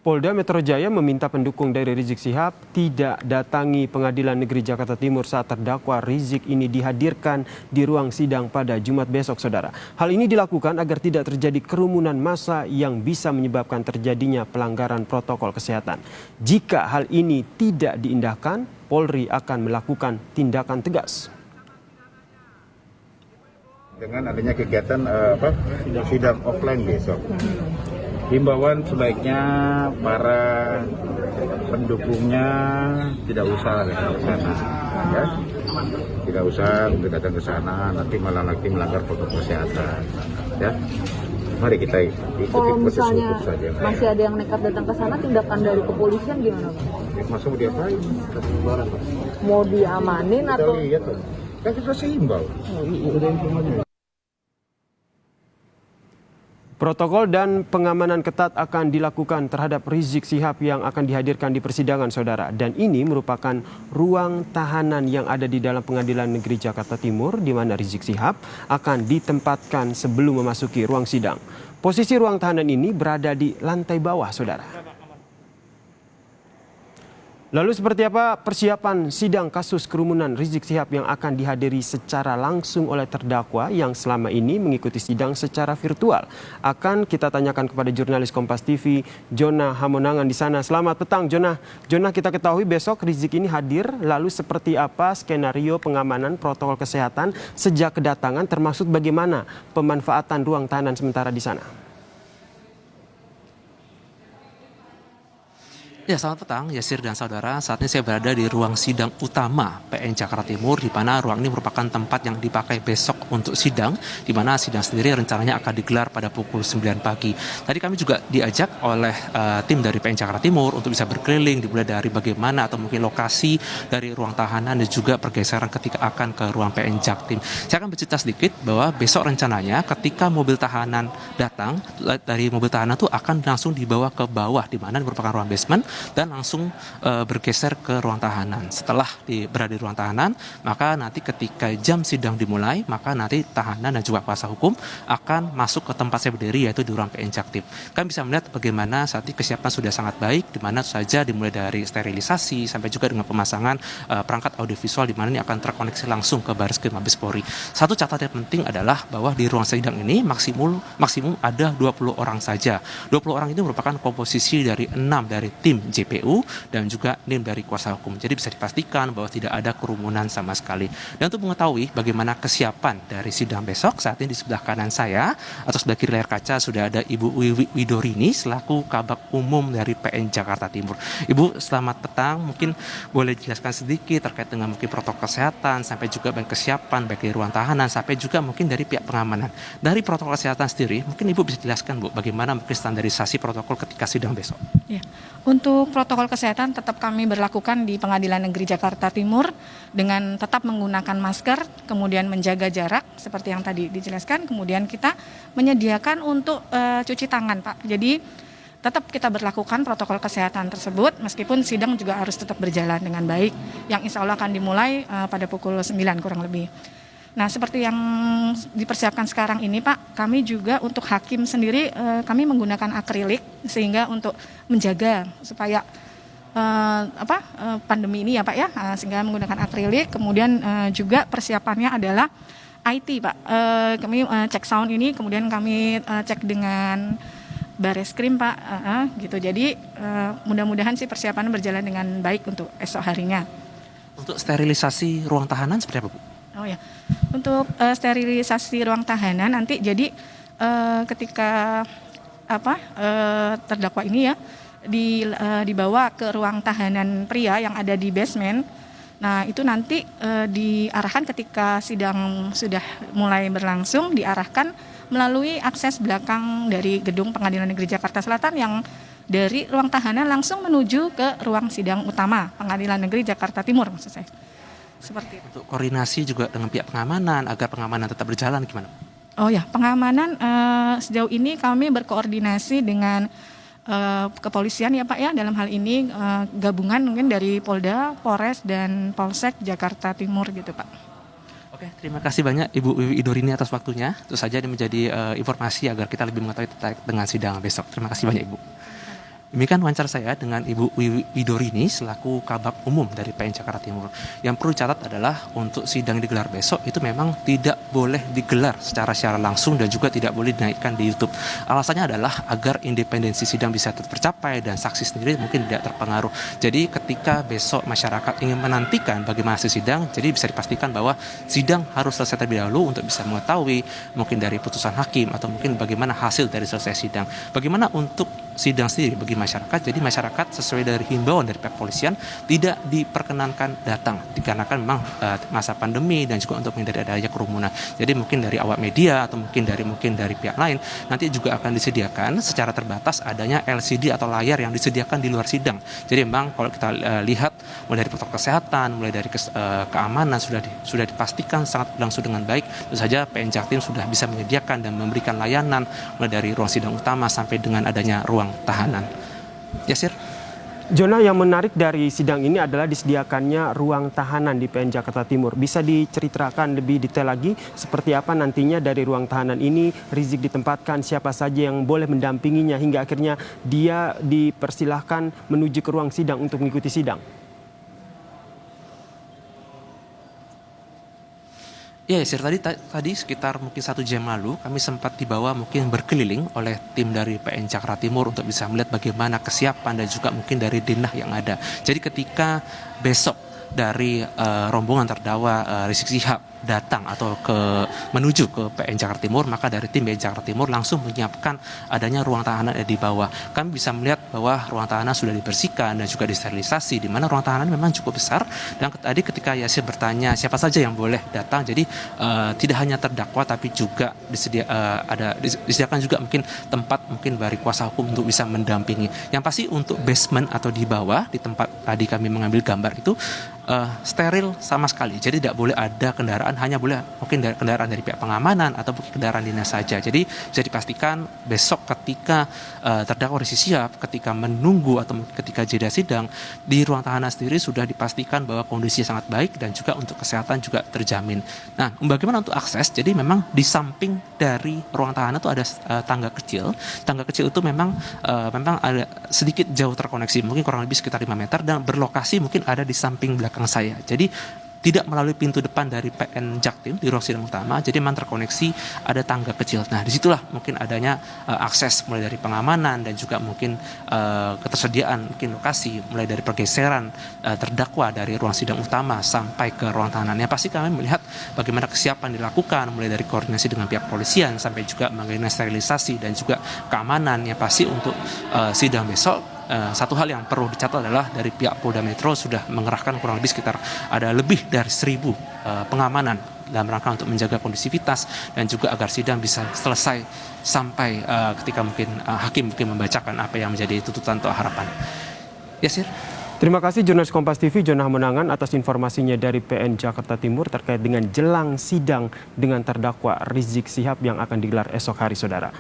Polda Metro Jaya meminta pendukung dari Rizik Syihab tidak datangi Pengadilan Negeri Jakarta Timur saat terdakwa Rizik ini dihadirkan di ruang sidang pada Jumat besok, saudara. Hal ini dilakukan agar tidak terjadi kerumunan massa yang bisa menyebabkan terjadinya pelanggaran protokol kesehatan. Jika hal ini tidak diindahkan, Polri akan melakukan tindakan tegas. Dengan adanya kegiatan sidang offline besok, himbauan sebaiknya para pendukungnya tidak usah datang ke sana, ya. Tidak usah datang ke sana, nanti malah lagi melanggar protokol kesehatan, ya. Mari kita ikuti proses hukum saja. Masih ada yang nekat datang ke sana, tindakan dari kepolisian gimana, Pak? Masa mau diapain? Mau diamanin Kita atau? lihat, kan kita himbau. Protokol dan pengamanan ketat akan dilakukan terhadap Rizik Syihab yang akan dihadirkan di persidangan, saudara. Dan ini merupakan ruang tahanan yang ada di dalam Pengadilan Negeri Jakarta Timur, di mana Rizik Syihab akan ditempatkan sebelum memasuki ruang sidang. Posisi ruang tahanan ini berada di lantai bawah, saudara. Lalu seperti apa persiapan sidang kasus kerumunan Rizik Syihab yang akan dihadiri secara langsung oleh terdakwa yang selama ini mengikuti sidang secara virtual? Akan kita tanyakan kepada jurnalis Kompas TV, Jona Hamonangan di sana. Selamat petang, Jona. Jona, kita ketahui besok Rizik ini hadir, lalu seperti apa skenario pengamanan protokol kesehatan sejak kedatangan, termasuk bagaimana pemanfaatan ruang tahanan sementara di sana? Ya, selamat petang, Yasir dan saudara. Saat ini saya berada di ruang sidang utama PN Jakarta Timur, di mana ruang ini merupakan tempat yang dipakai besok untuk sidang, di mana sidang sendiri rencananya akan digelar pada pukul 9 pagi. Tadi kami juga diajak oleh tim dari PN Jakarta Timur untuk bisa berkeliling, dimulai dari bagaimana atau mungkin lokasi dari ruang tahanan dan juga pergeseran ketika akan ke ruang PN Jaktim. Saya akan bercerita sedikit bahwa besok rencananya ketika mobil tahanan datang, dari mobil tahanan itu akan langsung dibawa ke bawah, di mana merupakan ruang basement, dan langsung bergeser ke ruang tahanan. Setelah berada di ruang tahanan, maka nanti ketika jam sidang dimulai, maka nanti tahanan dan juga kuasa hukum akan masuk ke tempat saya berdiri, yaitu di ruang PN Jaktim. Kami bisa melihat bagaimana saat ini kesiapan sudah sangat baik, di mana saja dimulai dari sterilisasi sampai juga dengan pemasangan perangkat audiovisual, di mana ini akan terkoneksi langsung ke Bareskrim Mabes Polri. Satu catatan yang penting adalah bahwa di ruang sidang ini maksimum ada 20 orang saja. 20 orang itu merupakan komposisi dari 6 dari tim JPU dan juga tim dari kuasa hukum. Jadi bisa dipastikan bahwa tidak ada kerumunan sama sekali. Dan untuk mengetahui bagaimana kesiapan dari sidang besok, saat ini di sebelah kanan saya atau sebelah kiri layar kaca sudah ada Ibu Wiwi Widorini selaku Kabag Umum dari PN Jakarta Timur. Ibu, selamat petang. Mungkin boleh jelaskan sedikit terkait dengan mungkin protokol kesehatan sampai juga kesiapan baik di ruang tahanan sampai juga mungkin dari pihak pengamanan. Dari protokol kesehatan sendiri, mungkin Ibu bisa jelaskan, Bu, bagaimana mungkin standarisasi protokol ketika sidang besok? Ya. Untuk protokol kesehatan tetap kami berlakukan di Pengadilan Negeri Jakarta Timur dengan tetap menggunakan masker, kemudian menjaga jarak seperti yang tadi dijelaskan, kemudian kita menyediakan untuk cuci tangan, Pak. Jadi tetap kita berlakukan protokol kesehatan tersebut meskipun sidang juga harus tetap berjalan dengan baik, yang insya Allah akan dimulai pada pukul 9 kurang lebih. Nah, seperti yang dipersiapkan sekarang ini, Pak, kami juga untuk hakim sendiri kami menggunakan akrilik sehingga untuk menjaga supaya pandemi ini ya, Pak ya, sehingga menggunakan akrilik. Kemudian juga persiapannya adalah IT, Pak. Kami cek sound ini, kemudian kami cek dengan Bareskrim, Pak, gitu. Jadi mudah-mudahan sih persiapan berjalan dengan baik untuk esok harinya. Untuk sterilisasi ruang tahanan seperti apa, Bu? Oh ya, untuk sterilisasi ruang tahanan nanti jadi ketika terdakwa ini ya dibawa ke ruang tahanan pria yang ada di basement. Nah itu nanti diarahkan ketika sidang sudah mulai berlangsung, diarahkan melalui akses belakang dari gedung Pengadilan Negeri Jakarta Selatan yang dari ruang tahanan langsung menuju ke ruang sidang utama Pengadilan Negeri Jakarta Timur, maksud saya. Seperti itu. Untuk koordinasi juga dengan pihak pengamanan agar pengamanan tetap berjalan gimana? Oh ya, pengamanan sejauh ini kami berkoordinasi dengan kepolisian ya Pak ya, dalam hal ini gabungan mungkin dari Polda, Polres dan Polsek Jakarta Timur gitu Pak. Oke, terima kasih banyak Ibu Wiwi Widorini atas waktunya. Tentu saja ini menjadi informasi agar kita lebih mengetahui terkait dengan sidang besok. Terima kasih banyak Ibu. Demikian wawancara saya dengan Ibu Widorini selaku Kabag Umum dari PN Jakarta Timur. Yang perlu dicatat adalah untuk sidang digelar besok itu memang tidak boleh digelar secara langsung dan juga tidak boleh dinaikkan di YouTube. Alasannya adalah agar independensi sidang bisa tetap tercapai dan saksi sendiri mungkin tidak terpengaruh. Jadi ketika besok masyarakat ingin menantikan bagaimana hasil sidang, jadi bisa dipastikan bahwa sidang harus selesai terlebih dahulu untuk bisa mengetahui mungkin dari putusan hakim atau mungkin bagaimana hasil dari selesai sidang. Bagaimana untuk sidang sendiri bagi masyarakat, jadi masyarakat sesuai dari himbauan dari pihak polisian tidak diperkenankan datang dikarenakan memang masa pandemi dan juga untuk menghindari adanya kerumunan. Jadi mungkin dari awak media atau mungkin dari pihak lain nanti juga akan disediakan secara terbatas adanya LCD atau layar yang disediakan di luar sidang. Jadi memang kalau kita lihat mulai dari protokol kesehatan, mulai dari keamanan sudah dipastikan sangat berlangsung dengan baik. Tentu saja PN Jaktim sudah bisa menyediakan dan memberikan layanan mulai dari ruang sidang utama sampai dengan adanya ruang tahanan. Yasir. Jona, yang menarik dari sidang ini adalah disediakannya ruang tahanan di PN Jakarta Timur. Bisa diceritakan lebih detail lagi seperti apa nantinya dari ruang tahanan ini Rizik ditempatkan, siapa saja yang boleh mendampinginya hingga akhirnya dia dipersilahkan menuju ke ruang sidang untuk mengikuti sidang? Ya, Sir, tadi sekitar mungkin 1 jam lalu kami sempat dibawa mungkin berkeliling oleh tim dari PN Jakarta Timur untuk bisa melihat bagaimana kesiapan dan juga mungkin dari denah yang ada. Jadi ketika besok dari rombongan terdakwa Rizik Syihab datang atau menuju ke PN Jakarta Timur, maka dari tim PN Jakarta Timur langsung menyiapkan adanya ruang tahanan di bawah. Kami bisa melihat bahwa ruang tahanan sudah dibersihkan dan juga disterilisasi, di mana ruang tahanan memang cukup besar. Dan tadi ketika Yasir bertanya siapa saja yang boleh datang, jadi tidak hanya terdakwa tapi juga disediakan juga mungkin tempat mungkin dari kuasa hukum untuk bisa mendampingi. Yang pasti untuk basement atau di bawah di tempat tadi kami mengambil gambar itu steril sama sekali. Jadi tidak boleh ada kendaraan, hanya boleh mungkin kendaraan dari pihak pengamanan atau kendaraan dinas saja. Jadi bisa dipastikan besok ketika terdakwa Rizik Syihab ketika menunggu atau ketika jeda sidang di ruang tahanan sendiri sudah dipastikan bahwa kondisinya sangat baik dan juga untuk kesehatan juga terjamin. Nah, bagaimana untuk akses? Jadi memang di samping dari ruang tahanan itu ada tangga kecil. Tangga kecil itu memang ada sedikit jauh terkoneksi, mungkin kurang lebih sekitar 5 meter dan berlokasi mungkin ada di samping belakang saya. Jadi tidak melalui pintu depan dari PN Jaktim di ruang sidang utama, jadi memang terkoneksi ada tangga kecil. Nah, disitulah mungkin adanya akses mulai dari pengamanan dan juga mungkin ketersediaan mungkin lokasi mulai dari pergeseran terdakwa dari ruang sidang utama sampai ke ruang tahanannya. Pasti kami melihat bagaimana kesiapan dilakukan mulai dari koordinasi dengan pihak polisian sampai juga mengenai sterilisasi dan juga keamanan yang pasti untuk sidang besok. Satu hal yang perlu dicatat adalah dari pihak Polda Metro sudah mengerahkan kurang lebih sekitar ada lebih dari 1.000 pengamanan dalam rangka untuk menjaga kondusivitas dan juga agar sidang bisa selesai sampai ketika mungkin hakim mungkin membacakan apa yang menjadi tuntutan atau harapan. Yasir. Terima kasih jurnalis Kompas TV Jona Hamonangan atas informasinya dari PN Jakarta Timur terkait dengan jelang sidang dengan terdakwa Rizik Syihab yang akan digelar esok hari, saudara.